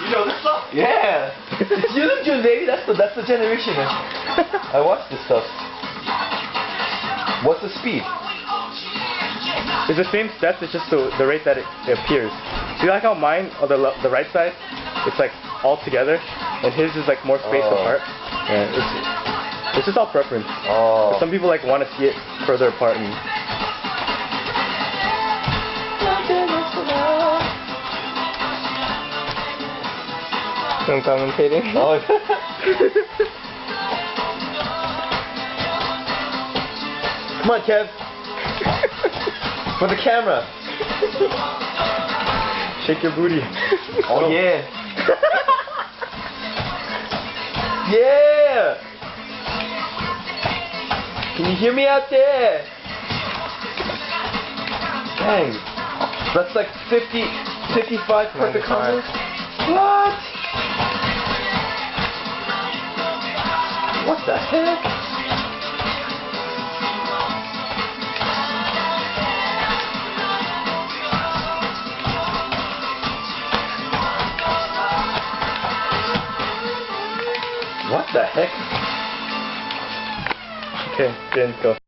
You know this stuff? Yeah. It's YouTube June, baby. That's the generation. I watch this stuff. What's the speed? It's the same steps, it's just the rate that it appears. See, like how mine, on the right side, it's like all together, and his is like more spaced apart. Yeah, it's just all preference. Oh. Some people like want to see it further apart. And I'm commentating. Oh. Come on, Kev. For the camera. shake your booty. Oh yeah. Yeah. Can you hear me out there? Dang. That's like 55 perfect combos. What? What the heck? What the heck? Okay, Jin, go.